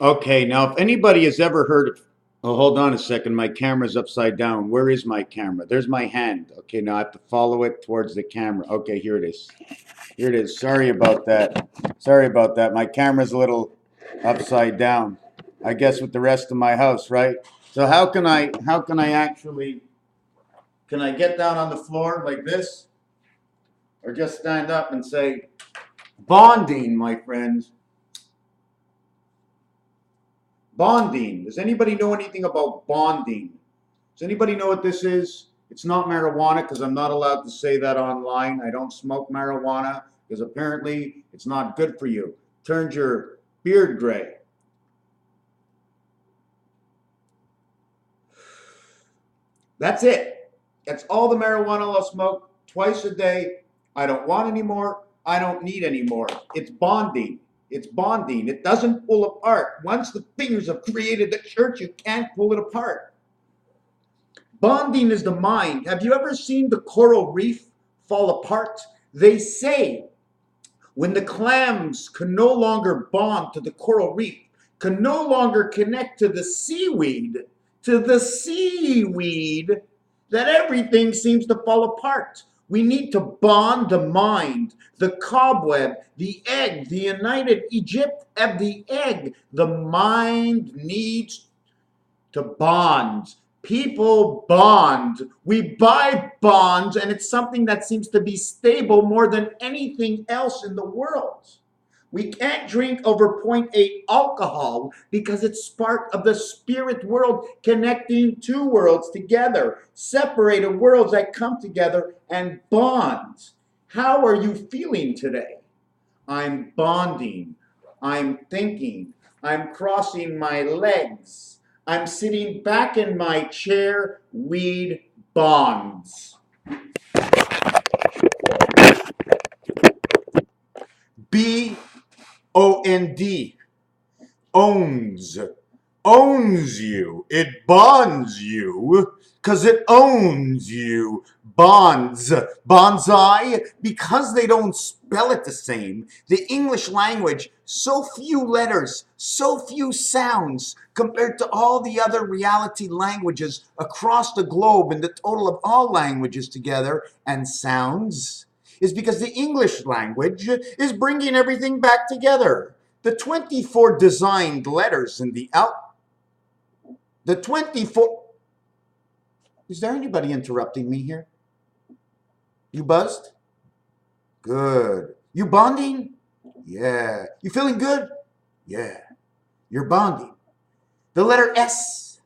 Okay, now if anybody has ever heard of, oh, hold on a second, my camera's upside down. Where is my camera? There's my hand. Okay, now I have to follow it towards the camera. Okay, here it is. Here it is. Sorry about that. Sorry about that. My camera's a little upside down. I guess with the rest of my house, right? So how can I actually can I get down on the floor like this or just stand up and say bonding, my friends? Bonding. Does anybody know anything about bonding? Does anybody know what this is? It's not marijuana because I'm not allowed to say that online. I don't smoke marijuana because apparently it's not good for you. Turns your beard gray. That's it. That's all the marijuana I'll smoke twice a day. I don't want anymore. I don't need anymore. It's bonding. It's bonding. It doesn't pull apart. Once the fingers have created the church, you can't pull it apart. Bonding is the mind. Have you ever seen the coral reef fall apart? They say when the clams can no longer bond to the coral reef, can no longer connect to the seaweed, that everything seems to fall apart. We need to bond the mind, the cobweb, the egg, the United Egypt of the egg. The mind needs to bond. People bond. We buy bonds, and it's something that seems to be stable more than anything else in the world. We can't drink over zero point 0.8 alcohol because it's part of the spirit world, connecting two worlds together, separated worlds that come together and bond. How are you feeling today? I'm bonding. I'm thinking. I'm crossing my legs. I'm sitting back in my chair. Weed bonds. BOND. Owns. Owns you. It bonds you because it owns you. Bonds. Bonsai, because they don't spell it the same. The English language, so few letters, so few sounds compared to all the other reality languages across the globe and the total of all languages together and sounds, is because the English language is bringing everything back together. The 24 designed letters in the 24. Is there anybody interrupting me here? You buzzed? Good. You bonding? Yeah. You feeling good? Yeah. You're bonding. The letter S.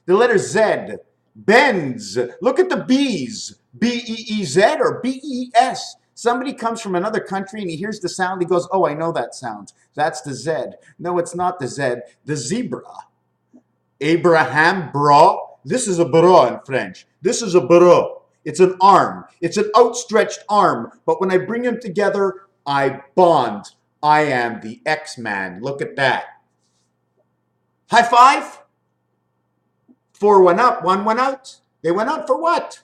The letter Z. Bends. Look at the B's. B-E-E-Z or B-E-S. Somebody comes from another country and he hears the sound. He goes, oh, I know that sound. That's the Z. No, it's not the Z. The zebra. Abraham, bra. This is a bra in French. This is a bra. It's an arm. It's an outstretched arm. But when I bring them together, I bond. I am the X-Man. Look at that. High five. 4 went up, 1 went out. They went up for what?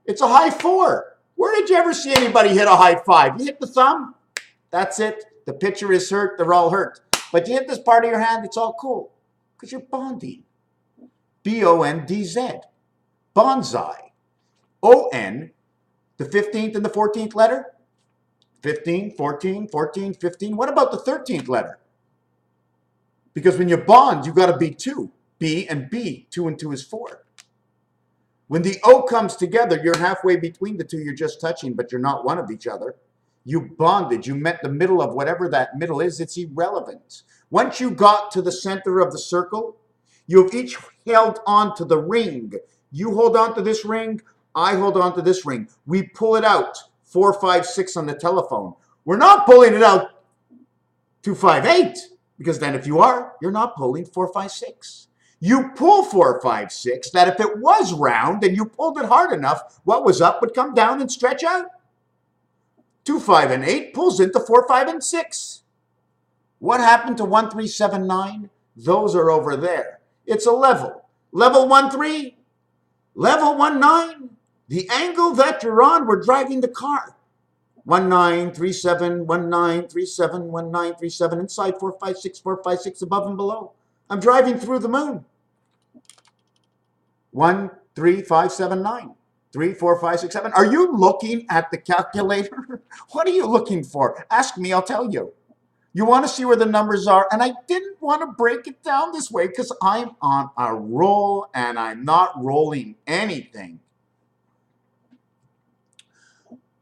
It's a high 4. Where did you ever see anybody hit a high 5? You hit the thumb? That's it. The pitcher is hurt. They're all hurt. But you hit this part of your hand, it's all cool. Because you're bonding. B-O-N-D-Z. Bonsai. O-N, the 15th and the 14th letter? 15, 14, 14, 15. What about the 13th letter? Because when you bond, you got to be 2. B and B. 2 and 2 is 4. When the O comes together, you're halfway between the two. You're just touching, but you're not one of each other. You bonded. You met the middle of whatever that middle is. It's irrelevant. Once you got to the center of the circle, you've each held on to the ring. You hold on to this ring. I hold on to this ring. We pull it out. 4, 5, 6 on the telephone. We're not pulling it out 2, 5, 8. Because then if you are, you're not pulling 4, 5, 6. You pull 4, 5, 6, that if it was round and you pulled it hard enough, what was up would come down and stretch out. 2, 5, and 8 pulls into 4, 5, and 6. What happened to 1, 3, 7, 9? Those are over there. It's a level. Level 1, 3. Level 1, 9. The angle that you're on, we're driving the car. 1937, 1937, 1937, inside 456, 456, above and below. I'm driving through the moon. 1, 3, 5, 7, 9. 3, 4, 5, 6, 7. Are you looking at the calculator? What are you looking for? Ask me, I'll tell you. You want to see where the numbers are? And I didn't want to break it down this way because I'm on a roll and I'm not rolling anything.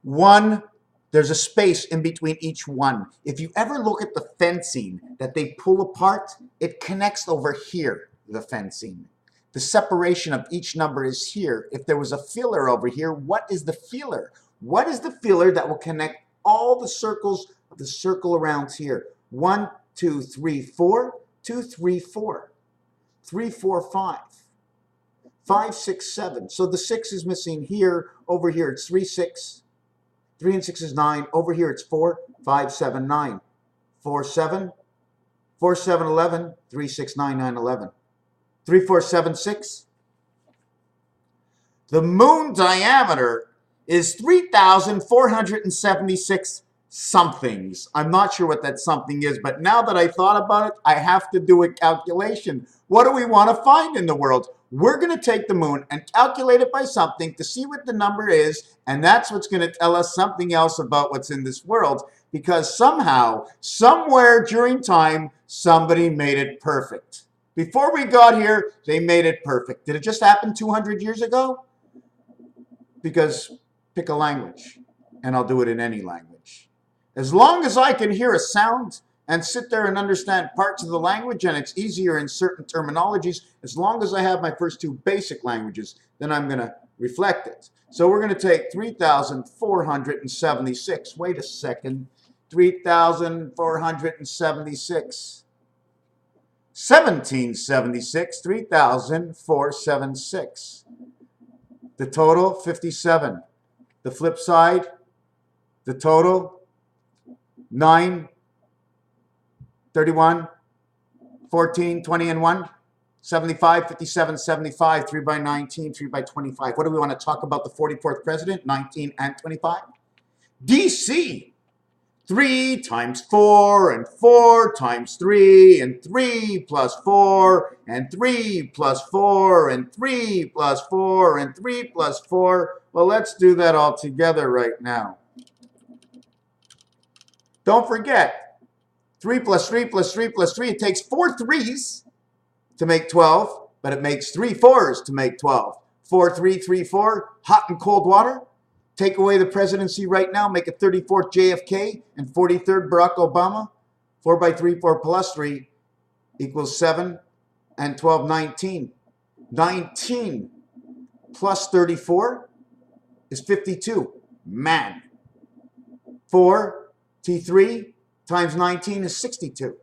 1, there's a space in between each one. If you ever look at the fencing that they pull apart, it connects over here, the fencing. The separation of each number is here. If there was a filler over here, what is the filler? What is the filler that will connect all the circles of the circle around here? 1, 2, 3, 4, 2, 3, 4, 3, 4, 5, 5, 6, 7. So the 6 is missing here. Over here, it's 3, 6. 3 and 6 is 9. Over here, it's 4, 5, 7, 9. 4, 7. 4, 7, 11. 3, 6, 9, 9, 11. 3, 4, 7, 6. The moon diameter is 3,476 somethings. I'm not sure what that something is, but now that I thought about it, I have to do a calculation. What do we want to find in the world? We're going to take the moon and calculate it by something to see what the number is, and that's what's going to tell us something else about what's in this world, because somehow, somewhere during time, somebody made it perfect. Before we got here, they made it perfect. Did it just happen 200 years ago? Because pick a language, and I'll do it in any language. As long as I can hear a sound and sit there and understand parts of the language, and it's easier in certain terminologies, as long as I have my first 2 basic languages, then I'm going to reflect it. So we're going to take 3,476. Wait a second. 3,476. 1776, 3,476. The total, 57. The flip side, the total, 9, 31, 14, 20 and 1, 75, 57, 75, 3 by 19, 3 by 25. What do we want to talk about the 44th president, 19 and 25? DC. 3 times 4 and 4 times 3 and 3 plus 4 and 3 plus 4 and 3 plus 4 and 3 plus 4. Well, let's do that all together right now. Don't forget, 3 plus 3 plus 3 plus 3. It takes 4 3s to make 12, but it makes 3 4s to make 12. 4 3 3 4, hot and cold water. Take away the presidency right now, make it 34th JFK and 43rd Barack Obama. 4 by 3, 4 plus 3 equals 7 and 12, 19. 19 plus 34 is 52. Man. 4 T3 times 19 is 62.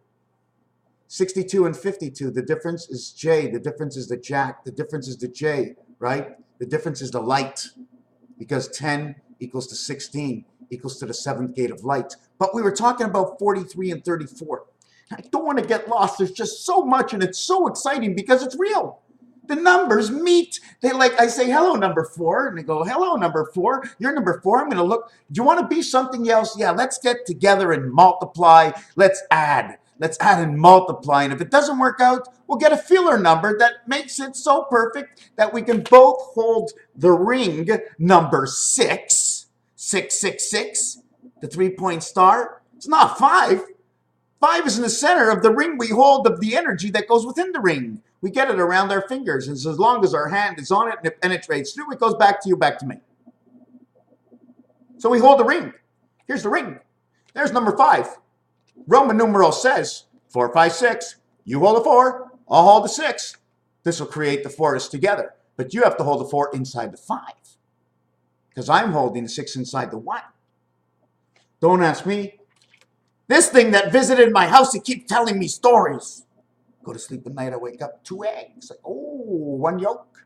62 and 52. The difference is J. The difference is the jack. The difference is the J, right? The difference is the light. Because 10 equals to 16 equals to the 7th gate of light. But we were talking about 43 and 34. I don't want to get lost. There's just so much, and it's so exciting because it's real. The numbers meet. I say, hello, number 4. And they go, hello, number 4. You're number 4. I'm going to look. Do you want to be something else? Yeah, let's get together and multiply. Let's add. Let's add and multiply. And if it doesn't work out, we'll get a filler number that makes it so perfect that we can both hold the ring number 6, 666, the 3-point star. It's not 5. 5 is in the center of the ring we hold of the energy that goes within the ring. We get it around our fingers, and as long as our hand is on it and it penetrates through, it goes back to you, back to me. So we hold the ring. Here's the ring. There's number 5. Roman numeral says 4, 5, 6. You hold the 4, I'll hold the 6. This will create the 4s together. But you have to hold the 4 inside the 5. Because I'm holding the 6 inside the 1. Don't ask me. This thing that visited my house, it keeps telling me stories. Go to sleep at night, I wake up, 2 eggs. Like, oh, 1 yolk.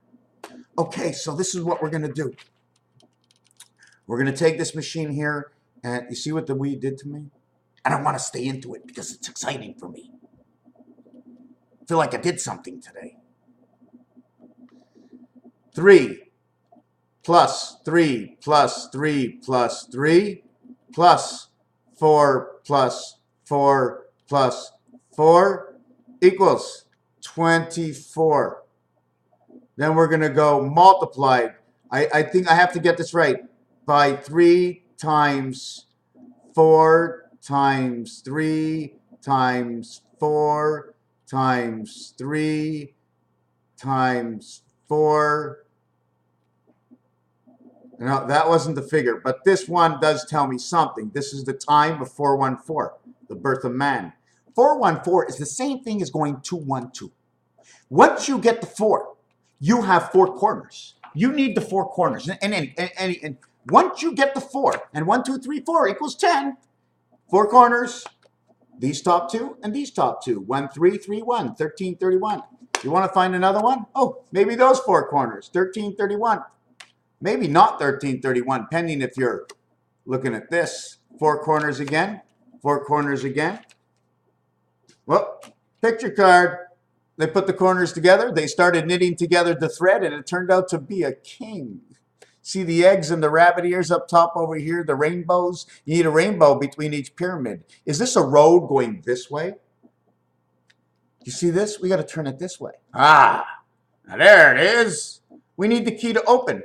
Okay, so this is what we're going to do. We're going to take this machine here, and you see what the weed did to me? I don't want to stay into it because it's exciting for me. I feel like I did something today. 3 plus 3 plus 3 plus 3 plus 4 plus 4 plus 4 equals 24. Then we're going to go multiplied. I think I have to get this right. By 3 times 4 times 3 times 4 times 3 times 4. No, that wasn't the figure, but this one does tell me something. This is the time of 414, the birth of man. 414 is the same thing as going 212. Once you get the 4, you have 4 corners. You need the 4 corners. And once you get the 4, and 1, 2, 3, 4 equals 10, 4 corners, these top 2 and these top 2. 1, 3, 3, 1, 13, 31. You want to find another one? Oh, maybe those 4 corners, 13, 31. Maybe not 1331, pending if you're looking at this. 4 corners again, 4 corners again. Well, picture card. They put the corners together. They started knitting together the thread, and it turned out to be a king. See the eggs and the rabbit ears up top over here, the rainbows? You need a rainbow between each pyramid. Is this a road going this way? You see this? We got to turn it this way. Ah, now there it is. We need the key to open. Do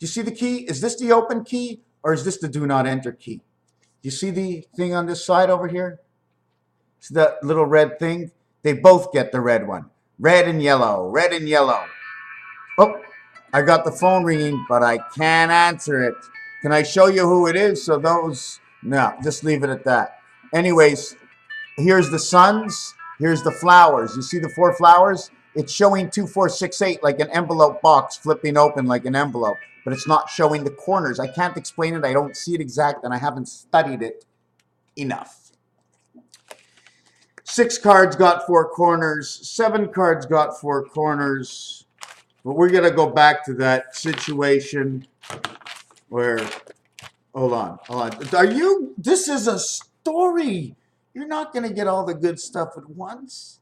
you see the key? Is this the open key or is this the do not enter key? Do you see the thing on this side over here? See that little red thing? They both get the red one. Red and yellow, red and yellow. Oh, I got the phone ringing, but I can't answer it. Can I show you who it is? So those, no, just leave it at that. Anyways, here's the suns. Here's the flowers. You see the 4 flowers? It's showing 2, 4, 6, 8 like an envelope box flipping open like an envelope. But it's not showing the corners. I can't explain it. I don't see it exact, and I haven't studied it enough. 6 cards got 4 corners. 7 cards got 4 corners. But we're going to go back to that situation where, hold on. This is a story. You're not going to get all the good stuff at once.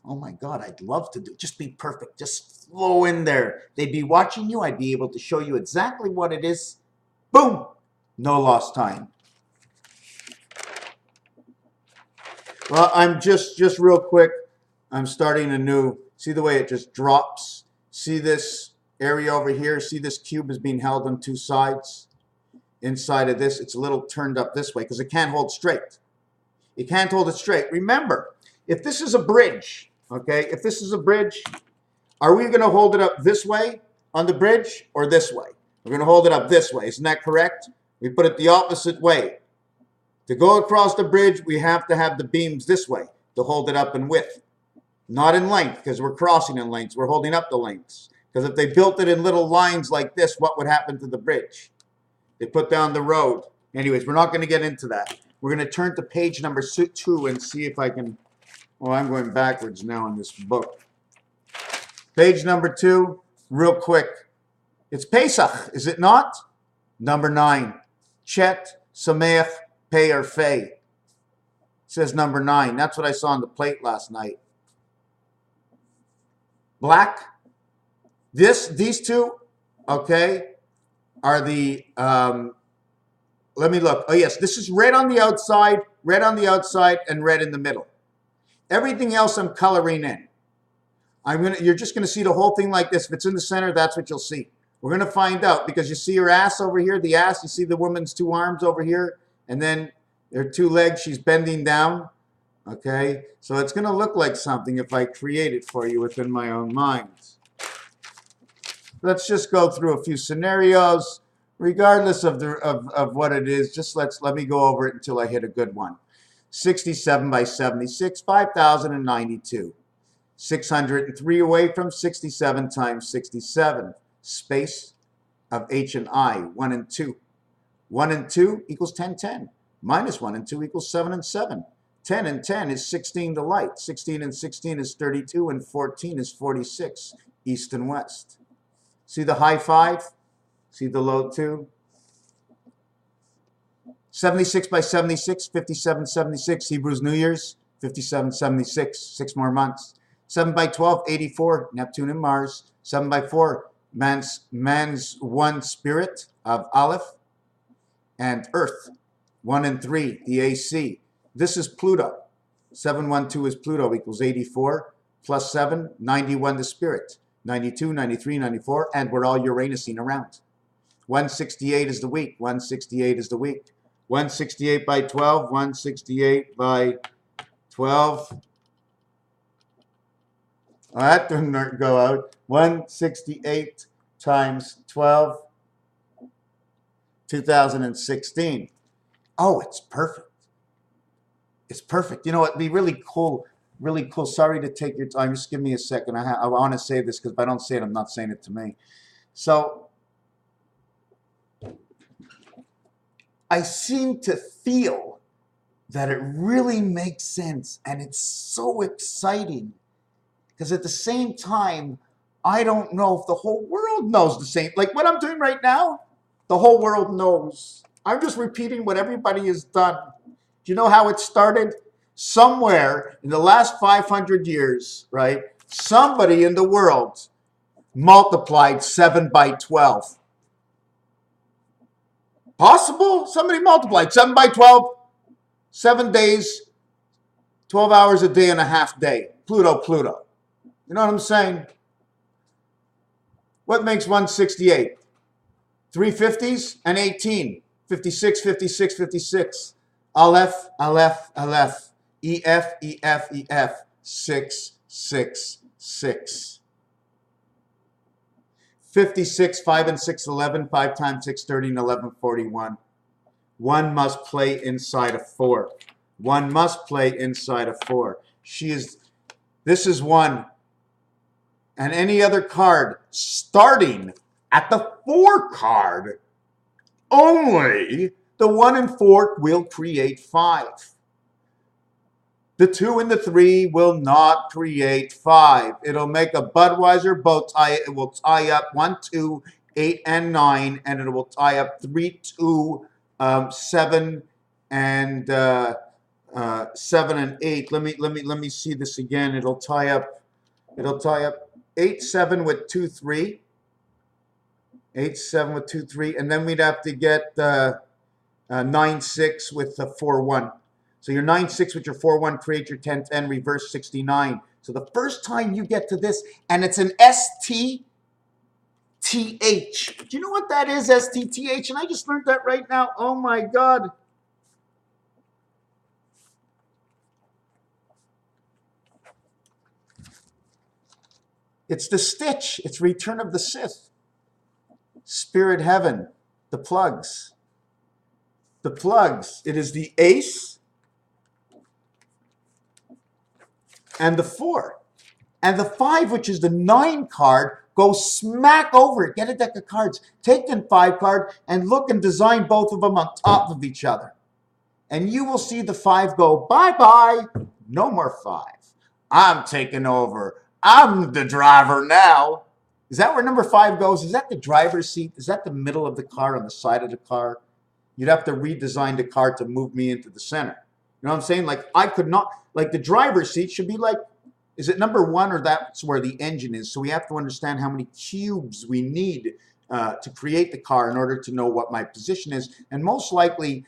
Oh my God, I'd love to just be perfect. Just flow in there. They'd be watching you. I'd be able to show you exactly what it is. Boom! No lost time. Well, I'm just real quick. I'm starting a new, see the way it just drops? See this area over here? See this cube is being held on 2 sides? Inside of this, it's a little turned up this way because it can't hold straight. It can't hold it straight. Remember, if this is a bridge, okay, if this is a bridge, are we going to hold it up this way on the bridge or this way? We're going to hold it up this way. Isn't that correct? We put it the opposite way. To go across the bridge, we have to have the beams this way to hold it up in width. Not in length, because we're crossing in lengths. We're holding up the lengths. Because if they built it in little lines like this, what would happen to the bridge? They put down the road. Anyways, we're not going to get into that. We're going to turn to page number 2 and see if I can... Oh, I'm going backwards now in this book. Page number 2, real quick. It's Pesach, is it not? Number 9. Chet, Sameach, Pei or Fei. It says number 9. That's what I saw on the plate last night. Black. These two, okay, are the, let me look. Oh, yes, this is red on the outside, and red in the middle. Everything else I'm coloring in. You're just going to see the whole thing like this. If it's in the center, that's what you'll see. We're going to find out because you see her ass over here, the ass. You see the woman's 2 arms over here, and then her 2 legs. She's bending down. Okay, so it's going to look like something if I create it for you within my own mind. Let's just go through a few scenarios, regardless of what it is. Just let me go over it until I hit a good one. 67 by 76, 5,092. 603 away from 67 times 67. Space of H and I, 1 and 2. 1 and 2 equals 10, 10. Minus 1 and 2 equals 7 and 7. 10 and 10 is 16 to light. 16 and 16 is 32, and 14 is 46, east and west. See the high 5? See the low 2? 76 by 76, 57, 76, Hebrews New Year's, 57, 76, 6 more months. 7 by 12, 84, Neptune and Mars. 7 by 4, man's one spirit of Aleph and Earth. 1 and 3, the AC. This is Pluto. 712 is Pluto equals 84 plus 7, 91 the spirit. 92, 93, 94, and we're all Uranusine around. 168 is the week. 168 is the week. 168 by 12, 168 by 12. Oh, that didn't go out. 168 times 12, 2016. Oh, it's perfect. It's perfect. You know, it'd be really cool. Really cool. Sorry to take your time. Just give me a second. I want to say this because if I don't say it, I'm not saying it to me. So I seem to feel that it really makes sense, and it's so exciting because at the same time, I don't know if the whole world knows the same. Like what I'm doing right now, the whole world knows. I'm just repeating what everybody has done. Do you know how it started? Somewhere in the last 500 years, right? Somebody in the world multiplied 7 by 12. Possible? Somebody multiplied 7 by 12, 7 days, 12 hours a day and a half day. Pluto, Pluto. You know what I'm saying? What makes 168? 350s and 18. 56, 56, 56. Aleph, Aleph, Aleph. EF, EF, EF. 6, 6, 6. 56, 5 and 6, 11. 5 times 6, 13, 11, 41. One must play inside of 4. One must play inside of 4. This is 1. And any other card starting at the 4 card, only the 1 and 4 will create 5. The 2 and the 3 will not create 5. It'll make a Budweiser bow tie. It will tie up 1, 2, 8, and 9, and it will tie up 3, 2, 7, and 7 and 8. Let me see this again. It'll tie up 8, 7 with 2, 3. 8, 7 with 2, 3, and then we'd have to get 9, 6 with the 4, 1. So your 9, 6 with your 4, 1 create your 10, 10, reverse 69. So the first time you get to this, and it's an STTH. Do you know what that is, STTH? And I just learned that right now. Oh my God. It's the Stitch. It's Return of the Sith. Spirit Heaven. The plugs. The plugs. It is the ace and the 4. And the 5, which is the 9 card, goes smack over it. Get a deck of cards. Take the 5 card and look and design both of them on top of each other. And you will see the 5 go, bye-bye. No more 5. I'm taking over. I'm the driver now. Is that where number 5 goes? Is that the driver's seat? Is that the middle of the car, on the side of the car? You'd have to redesign the car to move me into the center. You know what I'm saying? Like I could not, like the driver's seat should be like, is it number 1 or that's where the engine is? So we have to understand how many cubes we need to create the car in order to know what my position is. And most likely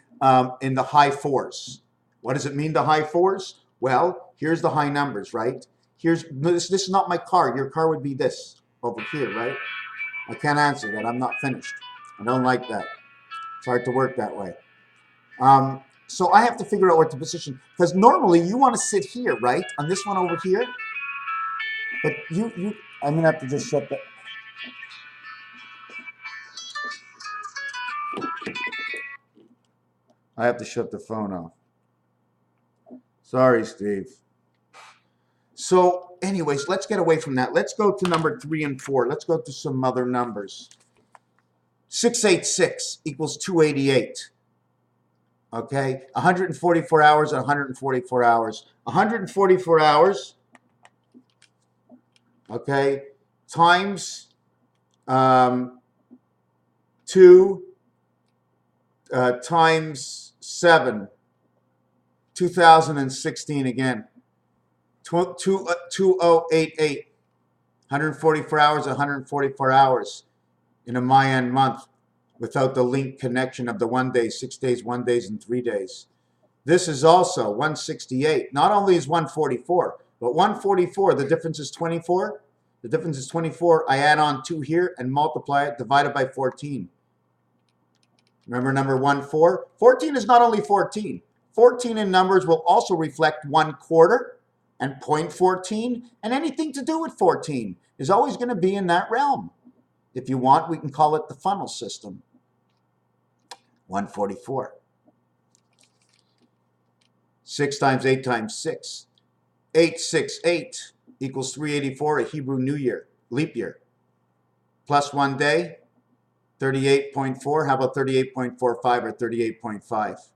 in the high 4s. What does it mean, the high 4s? Well, here's the high numbers, right? This is not my car. Your car would be this over here, right? I can't answer that. I'm not finished. I don't like that. It's hard to work that way. So I have to figure out what to position. Because normally you want to sit here, right? On this one over here. But I'm going to have to just shut that. I have to shut the phone off. Sorry, Steve. So anyways, let's get away from that. Let's go to number 3 and 4. Let's go to some other numbers. 686 equals 288. Okay, 144 hours and 144 hours. 144 hours, okay, times 2 times 7, 2016 again. 2088. 144 hours, 144 hours in a Mayan month. without the link connection of the 1 day, 6 days, 1 days, and 3 days. This is also 168. Not only is 144, but 144, the difference is 24. The difference is 24. I add on 2 here and multiply it, divided by 14. Remember number 14? 14 is not only 14. 14 in numbers will also reflect 1/4 and 0.14, and anything to do with 14 is always going to be in that realm. If you want, we can call it the funnel system. 144. 6 times 8 times 6. 868 equals 384, a Hebrew New Year, leap year. Plus 1 day, 38.4. How about 38.45 or 38.5?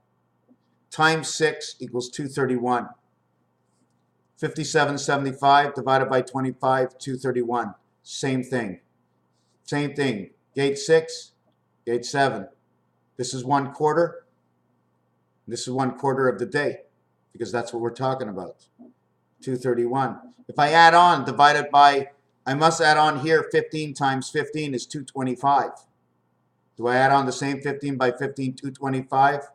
Times 6 equals 231. 5775 divided by 25, 231. Same thing. Same thing. Gate 6, gate 7. This is 1/4. This is 1/4 of the day, because that's what we're talking about. 231. If I add on, divided by, I must add on here, 15 times 15 is 225. Do I add on the same 15 by 15, 225?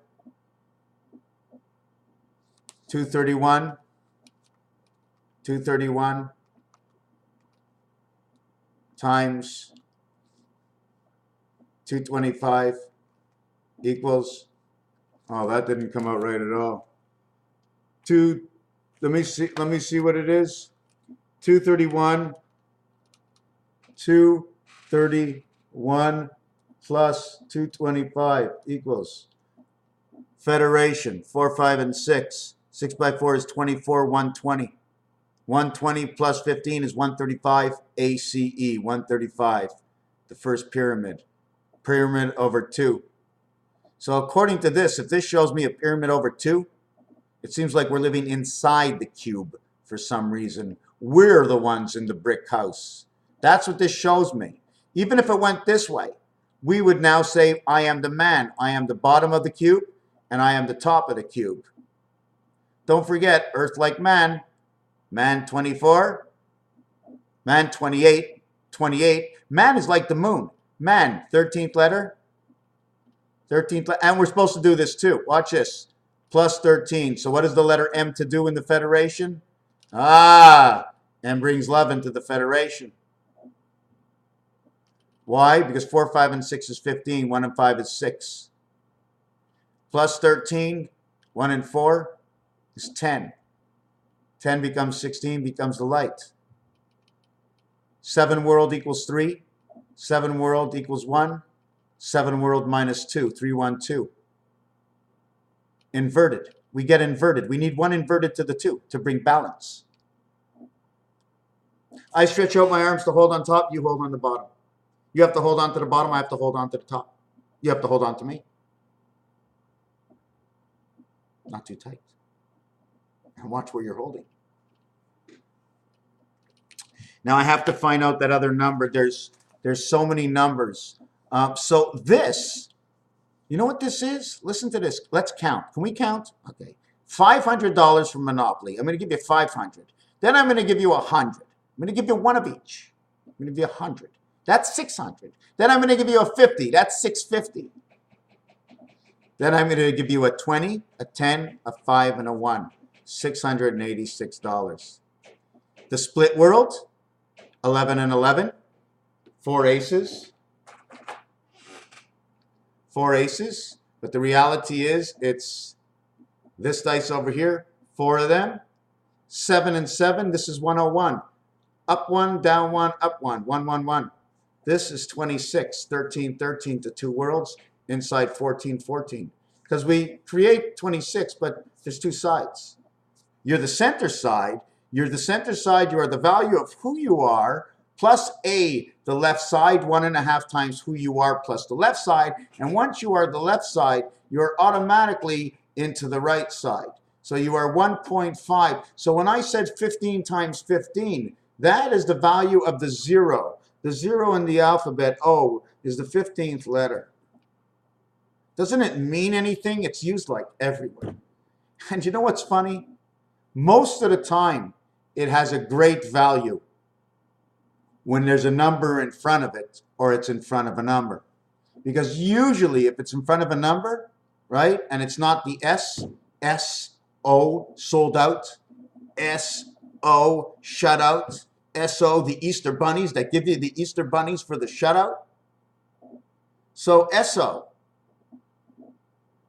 231. 231 times 225 equals, oh, that didn't come out right at all. Let me see what it is. 231 plus 225 equals Federation, 4, 5, and 6. 6 by 4 is 24, 120. 120 plus 15 is 135, ACE, 135. The first pyramid. Pyramid over 2. So according to this, if this shows me a pyramid over 2, it seems like we're living inside the cube for some reason. We're the ones in the brick house. That's what this shows me. Even if it went this way, we would now say, I am the man. I am the bottom of the cube, and I am the top of the cube. Don't forget, Earth like man. Man 24, man 28, 28. Man is like the moon. Man, 13th letter. 13th letter. And we're supposed to do this too. Watch this. Plus 13. So what is the letter M to do in the Federation? Ah, M brings love into the Federation. Why? Because 4, 5, and 6 is 15. 1 and 5 is 6. Plus 13, 1 and 4 is 10. 10 becomes 16, becomes the light. 7 world equals 3. 7 world equals 1. 7 world minus 2. 3, 1, 2. Inverted. We get inverted. We need 1 inverted to the 2 to bring balance. I stretch out my arms to hold on top. You hold on the bottom. You have to hold on to the bottom. I have to hold on to the top. You have to hold on to me. Not too tight. And watch where you're holding. Now I have to find out that other number. There's so many numbers. So this, you know what this is? Listen to this. Let's count. Can we count? Okay. $500 from Monopoly. I'm going to give you 500. Then I'm going to give you 100. I'm going to give you one of each. I'm going to give you 100. That's 600. Then I'm going to give you a 50. That's 650. Then I'm going to give you a 20, a 10, a 5, and a 1. $686. The split world, 11 and 11. 4 aces. 4 aces. But the reality is, it's this dice over here, 4 of them. 7 and 7, this is 101. Up 1, down 1, up 1, 1, 1, 1. This is 26, 13, 13 to 2 worlds, inside 14, 14. Because we create 26, but there's 2 sides. You're the center side. You're the center side. You are the value of who you are, plus A, the left side, 1.5 times who you are plus the left side. And once you are the left side, you're automatically into the right side. So you are 1.5. So when I said 15 times 15, that is the value of the 0. The 0 in the alphabet, O, is the 15th letter. Doesn't it mean anything? It's used like everywhere. And you know what's funny? Most of the time, it has a great value when there's a number in front of it or it's in front of a number. Because usually if it's in front of a number, right, and it's not the S-O, sold out, S-O, shut out, S-O, the Easter bunnies, that give you the Easter bunnies for the shutout. So S-O.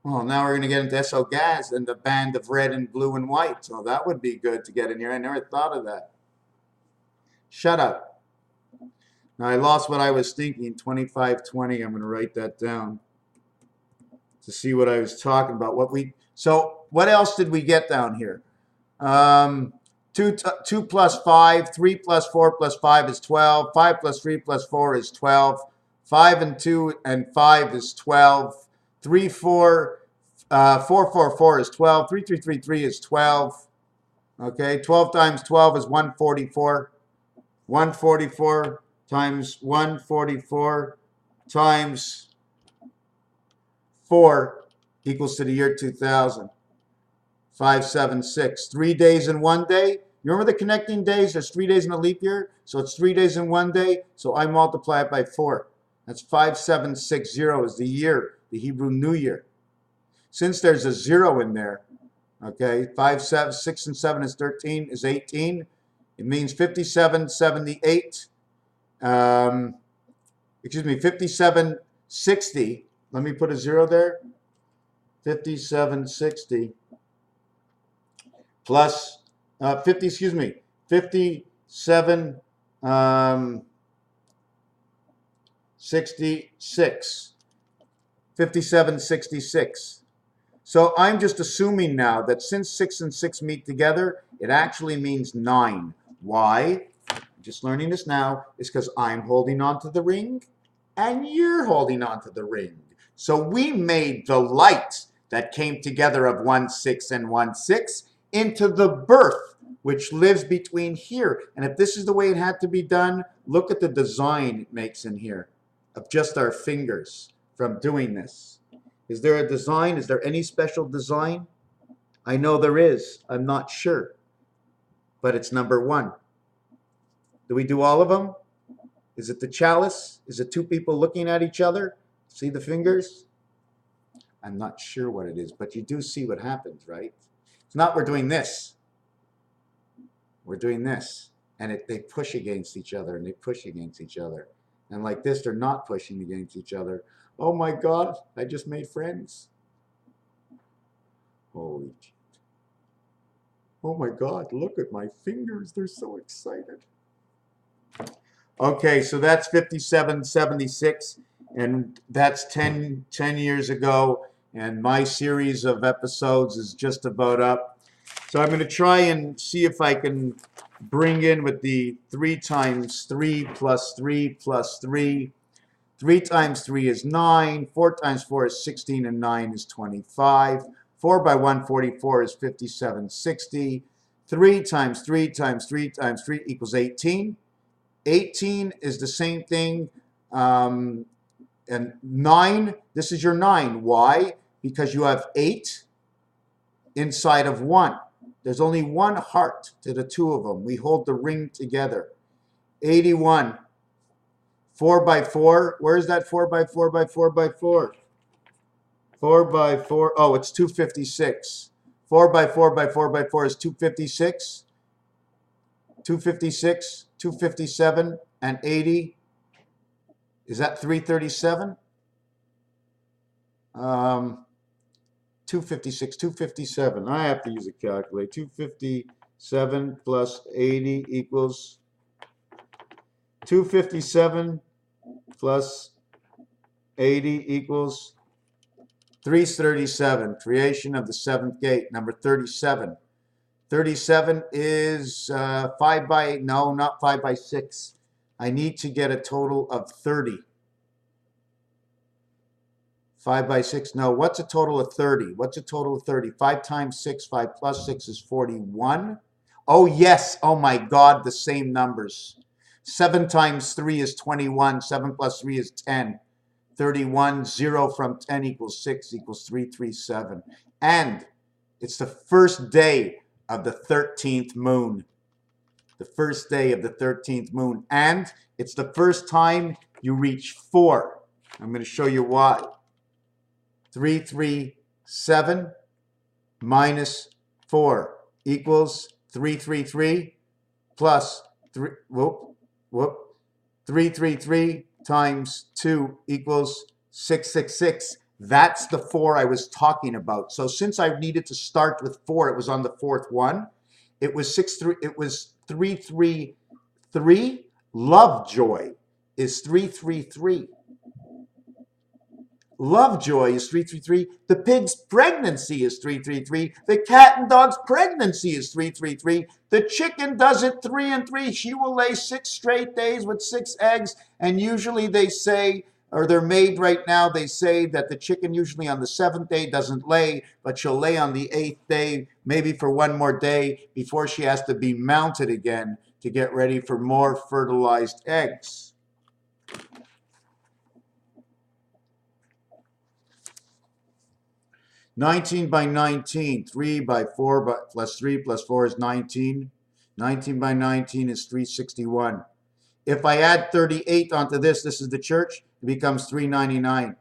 Well, now we're going to get into S.O. Gas and the band of red and blue and white. So that would be good to get in here. I never thought of that. Shut up. Now I lost what I was thinking. 2520. I'm going to write that down to see what I was talking about. So what else did we get down here? 2 plus 5. 3 plus 4 plus 5 is 12. 5 plus 3 plus 4 is 12. 5 and 2 and 5 is 12. 3, 4, 4, 4, 4 is 12. 3, 3, 3, 3 is 12. Okay, 12 times 12 is 144. 144 times 144 times 4 equals to the year 2000. 576. 3 days in 1 day. You remember the connecting days? There's 3 days in a leap year. So it's 3 days in 1 day. So I multiply it by 4. That's 5760 is the year, the Hebrew New Year. Since there's a 0 in there, okay, 5, 7, 6, and 7 is 13, is 18. It means 5778. Excuse me, 5760. Let me put a 0 there. 5760 plus 57 66. 5766. So I'm just assuming now that since 6 and 6 meet together, it actually means 9. Why? I'm just learning this now. It's because I'm holding on to the ring and you're holding on to the ring. So we made the light that came together of 1, 6, and 1, 6 into the birth, which lives between here. And if this is the way it had to be done, look at the design it makes in here of just our fingers from doing this. Is there a design? Is there any special design? I know there is. I'm not sure. But it's number 1. Do we do all of them? Is it the chalice? Is it 2 people looking at each other? See the fingers? I'm not sure what it is, but you do see what happens, right? It's not we're doing this. We're doing this. And they push against each other, and they push against each other. And like this, they're not pushing against each other. Oh my God, I just made friends. Holy shit. Oh my God, look at my fingers. They're so excited. Okay, so that's 5776, and that's 10 years ago, and my series of episodes is just about up. So I'm going to try and see if I can bring in with the 3 times 3 plus 3 plus 3. 3 times 3 is 9. 4 times 4 is 16, and 9 is 25. 4 by 144 is 5760. 3 times 3 times 3 times 3 equals 18. 18 is the same thing. And 9, this is your 9. Why? Because you have 8 inside of 1. There's only 1 heart to the 2 of them. We hold the ring together. 81. 4 by 4. Where is that 4 by 4 by 4 by 4? 4 by 4. Oh, it's 256. 4 by 4 by 4 by 4 is 256. 256, 257, and 80. Is that 337? 256, 257. I have to use a calculator. 257 plus 80 equals 257 plus 80 equals 337. Creation of the 7th gate, number 37. 37 is 5 by, no, not 5 by 6. I need to get a total of 30. 5 by 6, no, what's a total of 30? What's a total of 30? 5 times 6, 5 plus 6 is 41. Oh, yes, oh my God, the same numbers. 7 times 3 is 21. 7 plus 3 is 10. 31. 0 from 10 equals 6 equals 337. And it's the first day of the 13th moon. The first day of the 13th moon. And it's the first time you reach 4. I'm going to show you why. 337 minus 4 equals 333 plus 333 times 2 equals 666. That's the 4 I was talking about. So since I needed to start with 4, it was on the fourth one. It was 333. Lovejoy is 333. Lovejoy is 333. The pig's pregnancy is 333. The cat and dog's pregnancy is 333. The chicken does it 3 and 3. She will lay 6 straight days with 6 eggs. And usually they say, or they're made right now, they say that the chicken usually on the 7th day doesn't lay, but she'll lay on the 8th day, maybe for one more day before she has to be mounted again to get ready for more fertilized eggs. 19 by 19, 3 by 4 plus 3 plus 4 is 19. 19 by 19 is 361. If I add 38 onto this is the church, it becomes 399.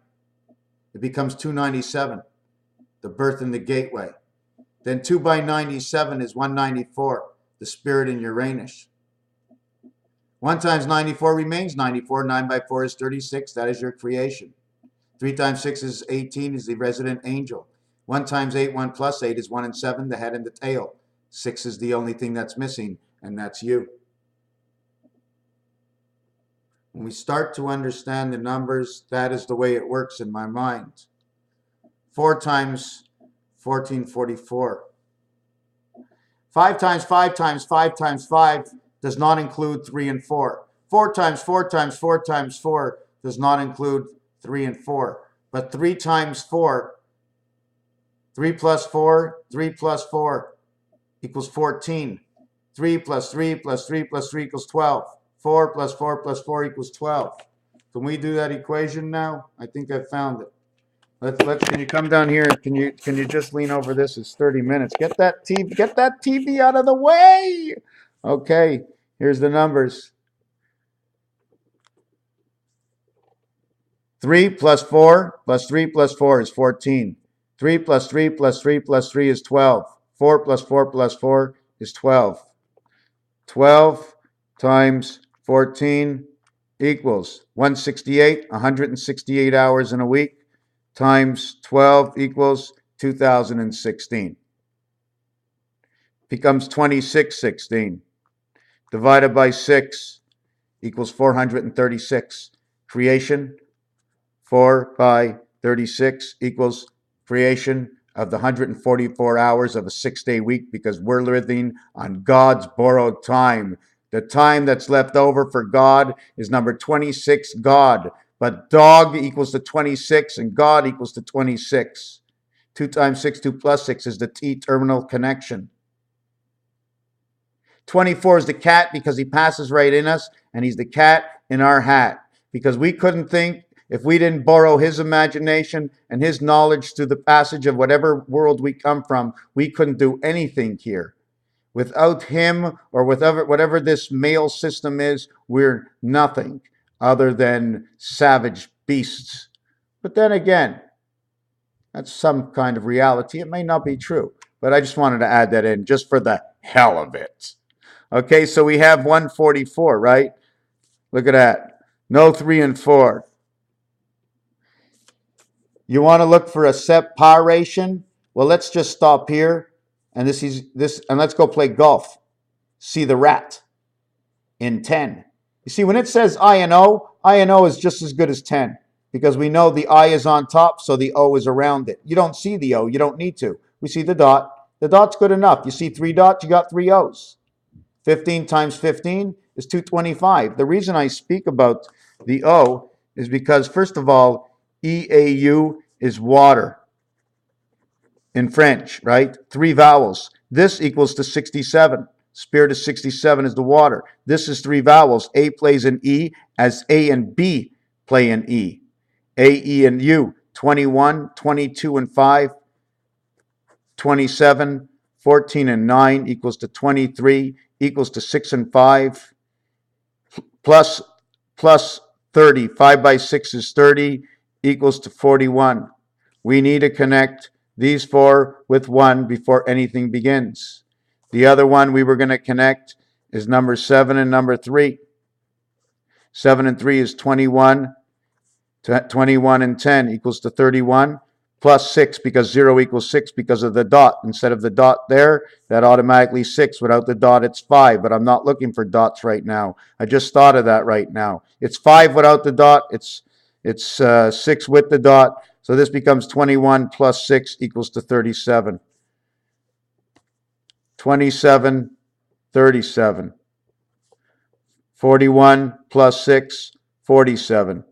It becomes 297, the birth in the gateway. Then 2 by 97 is 194, the spirit in Uranus. 1 times 94 remains 94. 9 by 4 is 36. That is your creation. 3 times 6 is 18, is the resident angel. 1 times 8, 1 plus 8 is 1 and 7, the head and the tail. 6 is the only thing that's missing, and that's you. When we start to understand the numbers, that is the way it works in my mind. 4 times 1444. 5 times 5 times 5 times 5 does not include 3 and 4. 4 times 4 times 4 times 4 does not include 3 and 4. But 3 times 4, 3 plus 4, 3 plus 4 equals 14. 3 plus 3 plus 3 plus 3 equals 12. 4 plus 4 plus 4 equals 12. Can we do that equation now? I think I found it. Can you come down here? Can you just lean over this? It's 30 minutes. Get that TV out of the way. Okay, here's the numbers. 3 plus 4 plus 3 plus 4 is 14. 3 plus 3 plus 3 plus 3 is 12. 4 plus 4 plus 4 is 12. 12 times 14 equals 168, 168 hours in a week, times 12 equals 2016. Becomes 2616. Divided by 6 equals 436. Creation, 4 by 36 equals creation of the 144 hours of a 6-day week, because we're living on God's borrowed time. The time that's left over for God is number 26, God. But dog equals to 26 and God equals to 26. 2 times 6, 2 plus 6 is the T-terminal connection. 24 is the cat because he passes right in us, and he's the cat in our hat. Because we couldn't think, if we didn't borrow his imagination and his knowledge through the passage of whatever world we come from, we couldn't do anything here. Without him, or whatever this male system is, we're nothing other than savage beasts. But then again, that's some kind of reality. It may not be true, but I just wanted to add that in just for the hell of it. Okay, so we have 144, right? Look at that. No 3 and 4. You want to look for a separation? Well, let's just stop here, and and let's go play golf. See the rat in 10. You see, when it says I and O is just as good as 10, because we know the I is on top, so the O is around it. You don't see the O, you don't need to. We see the dot. The dot's good enough. You see 3 dots, you got 3 O's. 15 times 15 is 225. The reason I speak about the O is because, first of all, EAU is water in French, right? 3 vowels. This equals to 67. Spirit of 67 is the water. This is 3 vowels. A plays an E as A and B play an E. A, E, and U. 21, 22, and 5. 27, 14, and 9 equals to 23, equals to 6 and 5. Plus 30. 5 by 6 is 30, equals to 41. We need to connect these four with 1 before anything begins. The other one we were going to connect is number 7 and number 3. 7 and 3 is 21. 21 and 10 equals to 31, plus 6, because 0 equals 6 because of the dot. Instead of the dot there, that automatically 6. Without the dot, it's 5, but I'm not looking for dots right now. I just thought of that right now. It's 5 without the dot. It's 6 with the dot. So this becomes 21 plus 6 equals to 37. 27, 37. 41 plus 6, 47.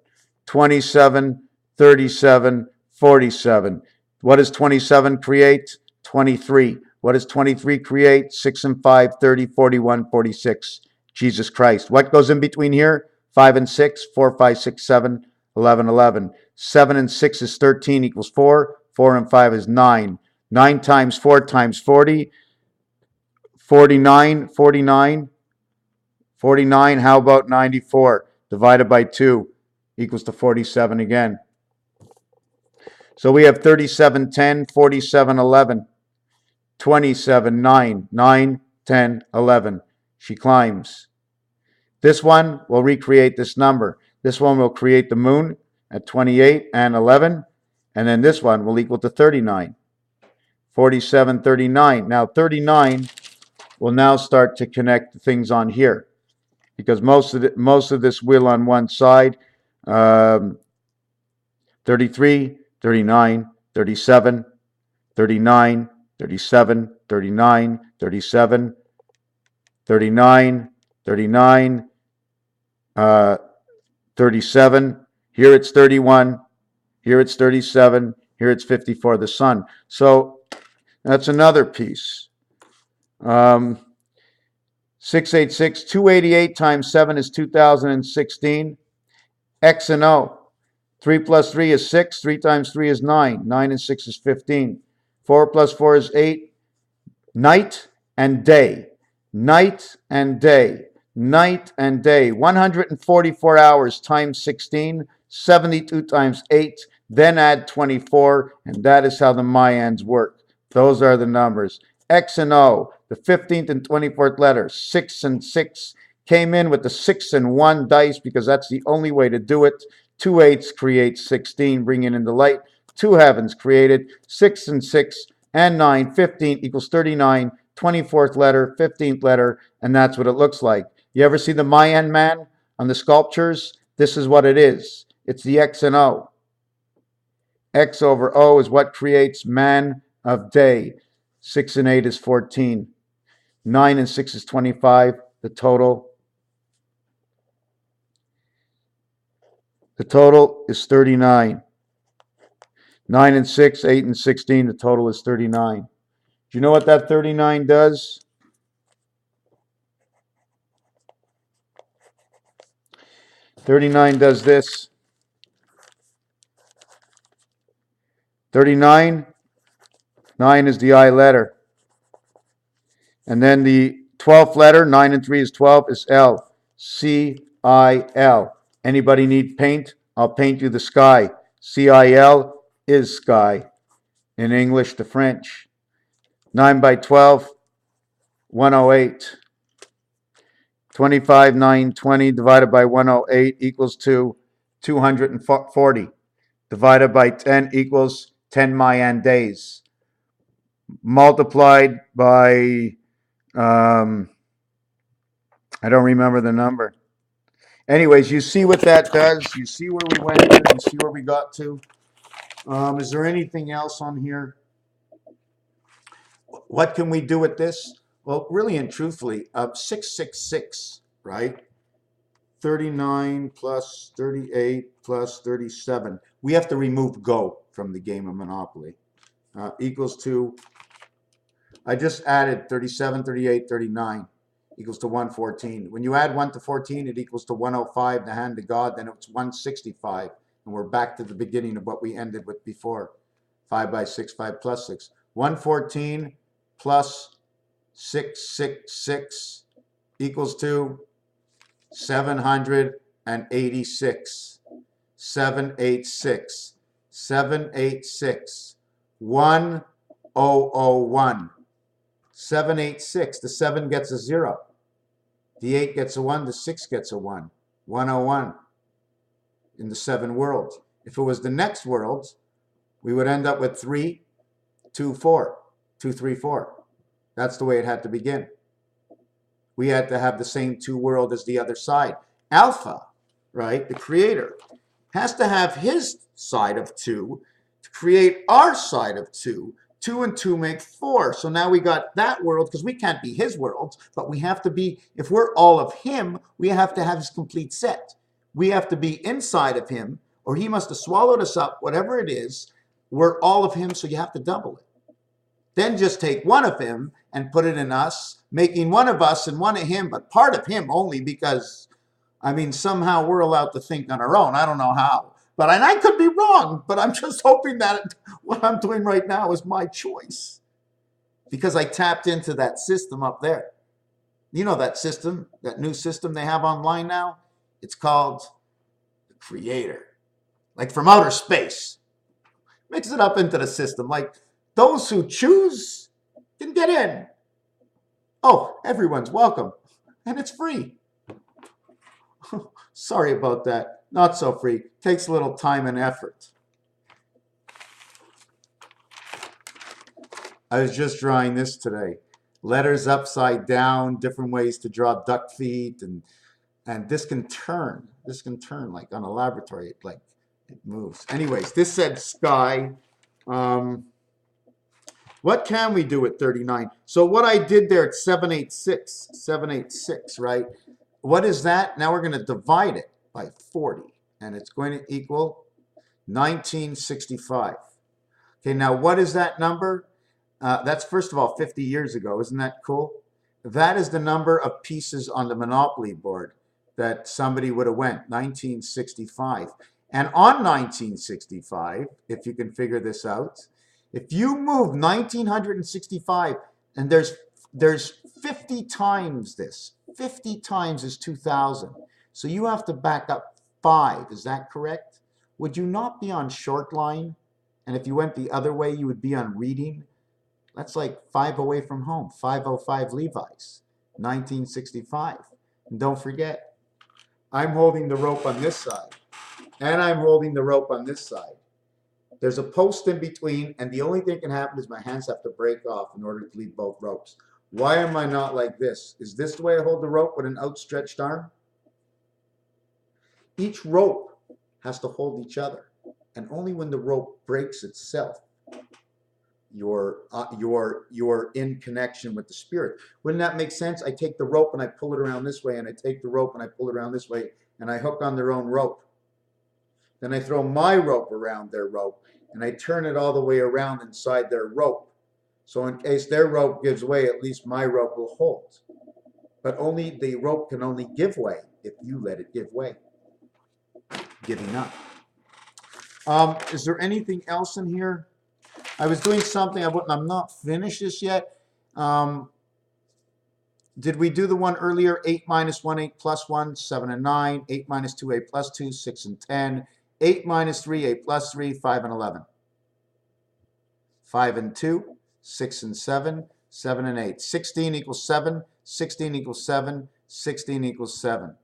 27, 37, 47. What does 27 create? 23. What does 23 create? 6 and 5, 30, 41, 46. Jesus Christ. What goes in between here? 5 and 6, 4, 5, 6, 7, 11, 11. 7 and 6 is 13 equals 4. 4 and 5 is 9. 9 times 4 times 40. 49, 49. 49, how about 94? Divided by 2 equals to 47 again. So we have 37, 10, 47, 11, 27, 9, 9, 10, 11. She climbs. This one will recreate this number. This one will create the moon at 28 and 11. And then this one will equal to 39. 47, 39. Now 39 will now start to connect things on here, because most of this will on one side. 33, 39, 37, 39, 37, 39, 37, 39, 39, 37. Here it's 31. Here it's 37. Here it's 54, the sun. So that's another piece. 686, 288 times 7 is 2016. X and O. 3 plus 3 is 6. 3 times 3 is 9. 9 and 6 is 15. 4 plus 4 is 8. Night and day. Night and day. Night and day. 144 hours times 16. 72 times 8. Then add 24. And that is how the Mayans work. Those are the numbers. X and O. The 15th and 24th letter. 6 and 6. Came in with the 6 and 1 dice because that's the only way to do it. 2 8s create 16, bringing in the light. 2 heavens created 6 and 6 and 9, 15 equals 39, 24th letter, 15th letter, and that's what it looks like. You ever see the Mayan man on the sculptures? This is what it is. It's the X and O. X over O is what creates man of day. 6 and 8 is 14. 9 and 6 is 25. The total is 39. 9 and 6, 8 and 16, the total is 39. Do you know what that 39 does? $39 does this. 39, 9 is the I letter. And then the 12th letter, 9 and 3 is 12, is L. C-I-L. Anybody need paint? I'll paint you the sky. C-I-L is sky. In English to French. 9 by 12, 108. 25, 9, 20 divided by 108 equals to 240. Divided by 10 equals 10 Mayan days. Multiplied by, I don't remember the number. Anyways, you see what that does. You see where we went to. You see where we got to. Is there anything else on here? What can we do with this? Well, really and truthfully, 666, right? 39 plus 38 plus 37. We have to remove go from the game of Monopoly. Equals to, I just added 37, 38, 39. Equals to 114. When you add 1 to 14, it equals to 105, the hand to God, then it's 165. And we're back to the beginning of what we ended with before. 5 by 6, 5 plus 6. 114 plus 666 equals to 700 and 86. 786. 786. 1001. 786. The 7 gets a 0. The 8 gets a 1. The 6 gets a 1. 101 in the 7 worlds. If it was the next worlds, we would end up with 3, 2, 4. 2, 3, 4. That's the way it had to begin. We had to have the same 2 world as the other side. Alpha, right, the creator, has to have his side of 2 to create our side of 2. 2 and 2 make 4. So now we got that world, because we can't be his worlds, but we have to be, if we're all of him, we have to have his complete set. We have to be inside of him, or he must have swallowed us up, whatever it is. We're all of him, so you have to double it. Then just take one of him and put it in us, making one of us and one of him, but part of him only, because, I mean, somehow we're allowed to think on our own. I don't know how. But and I could be wrong, but I'm just hoping that what I'm doing right now is my choice, because I tapped into that system up there. You know that system, that new system they have online now? It's called the Creator. Like from outer space. Mix it up into the system. Like those who choose can get in. Oh, everyone's welcome. And it's free. Sorry about that. Not so free. Takes a little time and effort. I was just drawing this today. Letters upside down, different ways to draw duck feet, and this can turn. This can turn like on a laboratory, like it moves. Anyways, this said sky. What can we do at 39? So what I did there at 786, 786, right? What is that? Now we're going to divide it by 40, and it's going to equal 1965. Okay, now what is that number? That's, first of all, 50 years ago. Isn't that cool? That is the number of pieces on the Monopoly board that somebody would have went, 1965. And on 1965, if you can figure this out, if you move 1965, and there's 50 times this. 50 times is 2,000. So you have to back up 5. Is that correct? Would you not be on short line? And if you went the other way, you would be on reading. That's like 5 away from home. 505 Levi's, 1965. And don't forget, I'm holding the rope on this side, and I'm holding the rope on this side. There's a post in between, and the only thing that can happen is my hands have to break off in order to leave both ropes. Why am I not like this? Is this the way I hold the rope with an outstretched arm? Each rope has to hold each other, and only when the rope breaks itself, you're in connection with the spirit. Wouldn't that make sense? I take the rope and I pull it around this way, and I take the rope and I pull it around this way, and I hook on their own rope. Then I throw my rope around their rope, and I turn it all the way around inside their rope. So in case their rope gives way, at least my rope will hold. But only the rope can only give way if you let it give way. Giving up. Is there anything else in here? I was doing something. I'm not finished this yet. Did we do the one earlier? 8 minus 1, 8 plus 1, 7 and 9. 8 minus 2, 8 plus 2, 6 and 10. 8 minus 3, 8 plus 3, 5 and 11. 5 and 2, 6 and 7, 7 and 8. 16 equals 7, 16 equals 7, 16 equals 7.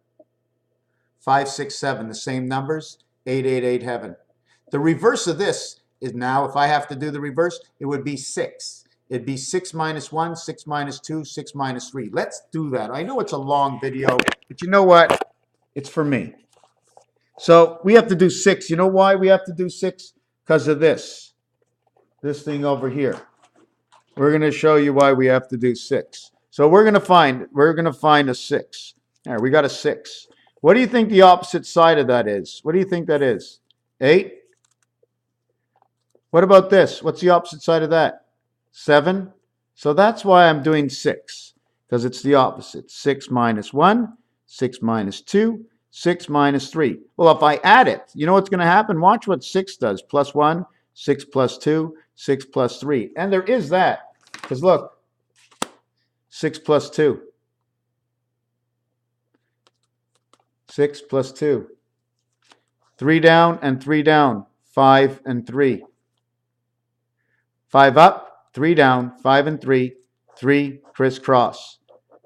5, 6, 7, the same numbers. 8, 8, 8, heaven. The reverse of this is now, if I have to do the reverse, it would be 6. It'd be 6 minus 1, 6 minus 2, 6 minus 3. Let's do that. I know it's a long video, but you know what? It's for me. So we have to do 6. You know why we have to do 6? Because of this. This thing over here. We're going to show you why we have to do 6. So we're going to find a 6. There, we got a 6. What do you think the opposite side of that is? What do you think that is? 8? What about this? What's the opposite side of that? 7? So that's why I'm doing 6, because it's the opposite. 6 minus 1, 6 minus 2, 6 minus 3. Well, if I add it, you know what's going to happen? Watch what 6 does. Plus 1, 6 plus 2, 6 plus 3. And there is that, because look, 6 plus 2. 6 plus 2. 3 down and 3 down. 5 and 3. 5 up, 3 down, 5 and 3. 3 crisscross.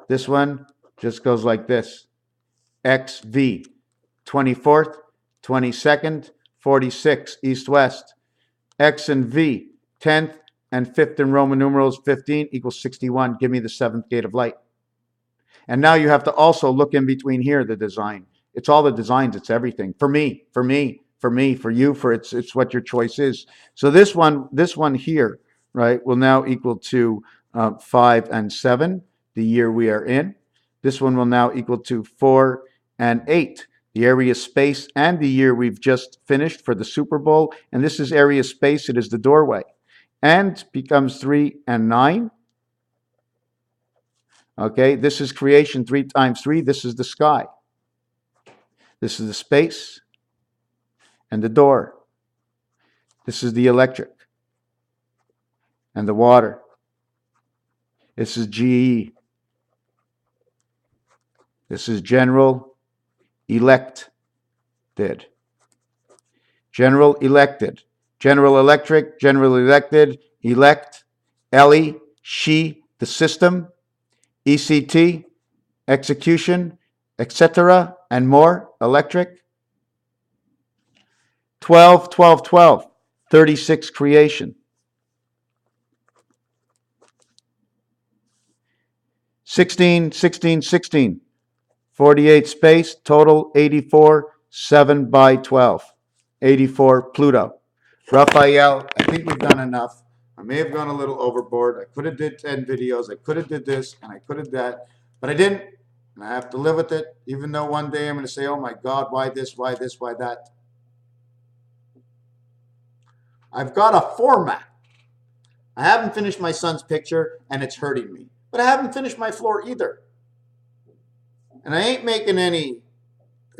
This one just goes like this. XV. 24th, 22nd, 46, east-west. X and V, 10th and 5th in Roman numerals, 15 equals 61. Give me the 7th gate of light. And now you have to also look in between here, the design. It's all the designs, it's everything. For me, for you, for it's what your choice is. So this one here, right, will now equal to 5 and 7, the year we are in. This one will now equal to 4 and 8, the area space and the year we've just finished for the Super Bowl. And this is area space, it is the doorway. And becomes 3 and 9. Okay, this is creation, 3 times 3. This is the sky. This is the space and the door. This is the electric and the water. This is GE. This is general elected. General elected. General electric, general elected, elect, Ellie, she, the system, ECT, execution, etc., and more, electric. 12, 12, 12, 36 creation. 16, 16, 16, 48 space, total 84, 7 by 12. 84 Pluto. Raphael, I think we've done enough. I may have gone a little overboard. I could have did 10 videos. I could have did this and I could have that, but I didn't. And I have to live with it, even though one day I'm going to say, oh my God, why this, why this, why that? I've got a format. I haven't finished my son's picture and it's hurting me. But I haven't finished my floor either. And I ain't making any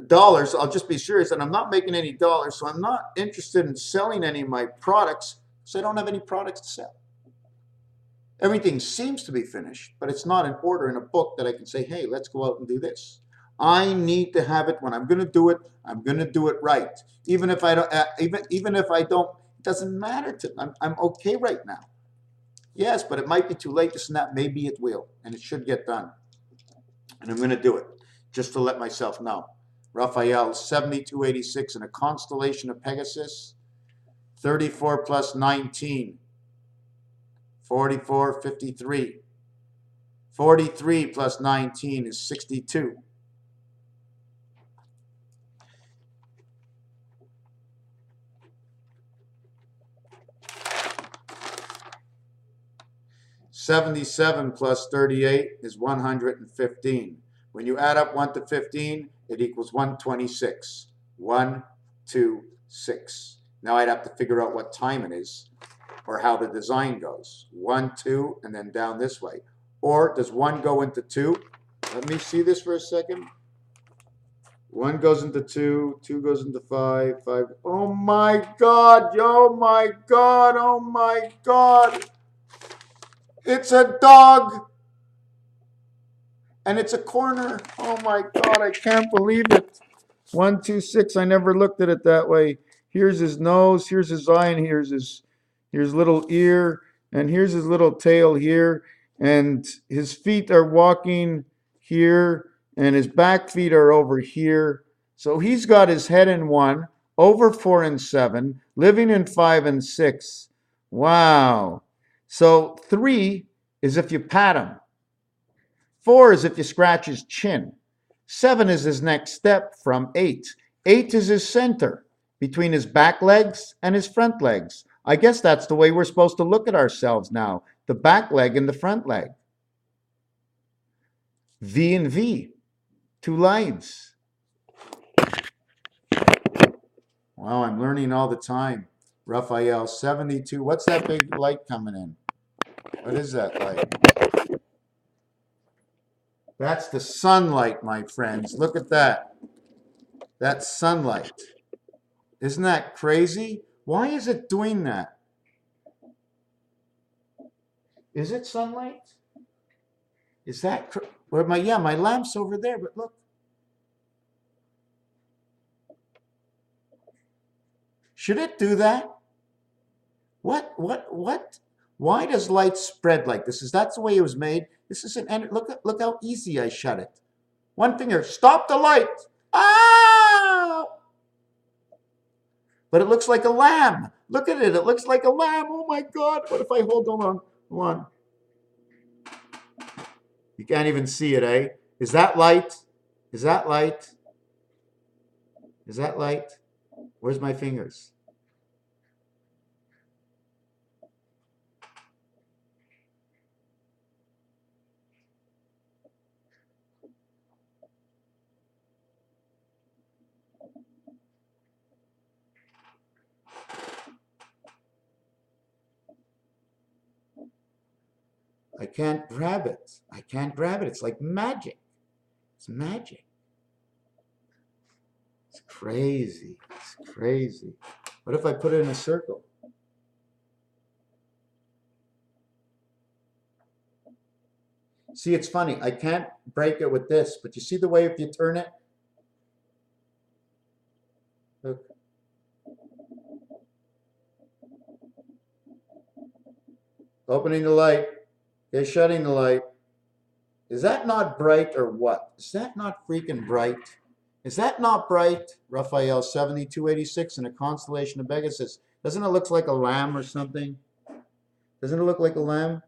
dollars. I'll just be serious, and I'm not making any dollars, so I'm not interested in selling any of my products, so I don't have any products to sell. Everything seems to be finished, but it's not in order in a book that I can say, hey, let's go out and do this. I need to have it. When I'm going to do it, I'm going to do it right. Even if I don't, even if I don't, it doesn't matter to me. I'm okay right now. Yes, but it might be too late to snap. Maybe it will, and it should get done. And I'm going to do it just to let myself know. Raphael, 7286 in a constellation of Pegasus. 34 plus 19. 44, 53. 43 plus 19 is 62. $77 plus 38 is 115. When you add up 1 to 15, it equals 126. 1, 2, 6. Now I'd have to figure out what time it is or how the design goes. 1, 2, and then down this way. Or does 1 go into 2? Let me see this for a second. 1 goes into 2, 2 goes into 5, 5. Oh my God, oh my God, oh my God. It's a dog. And it's a corner. Oh my God, I can't believe it. 1, 2, 6. I never looked at it that way. Here's his nose, here's his eye, and here's little ear, and here's his little tail here. And his feet are walking here, and his back feet are over here. So he's got his head in 1, over 4 and 7, living in 5 and 6. Wow. So 3 is if you pat him. 4 is if you scratch his chin. 7 is his next step from 8. 8 is his center between his back legs and his front legs. I guess that's the way we're supposed to look at ourselves now. The back leg and the front leg. V and V. 2 lines. Wow, I'm learning all the time. Raphael, 72. What's that big light coming in? What is that light? That's the sunlight, my friends. Look at that. That's sunlight. Isn't that crazy? Why is it doing that? Is it sunlight? Is that... Well, my lamp's over there, but look. Should it do that? What? Why does light spread like this? Is that the way it was made? This isn't, and look how easy I shut it. One finger, stop the light. Ah! But it looks like a lamb. Look at it, it looks like a lamb. Oh my God, what if I hold on? Hold on. You can't even see it, eh? Is that light? Is that light? Is that light? Where's my fingers? I can't grab it. I can't grab it. It's like magic. It's magic. It's crazy. It's crazy. What if I put it in a circle? See, it's funny. I can't break it with this, but you see the way if you turn it? Look. Opening the light. Okay, shutting the light. Is that not bright or what? Is that not freaking bright? Is that not bright? Raphael 7286 in a constellation of Pegasus. Doesn't it look like a lamb or something? Doesn't it look like a lamb?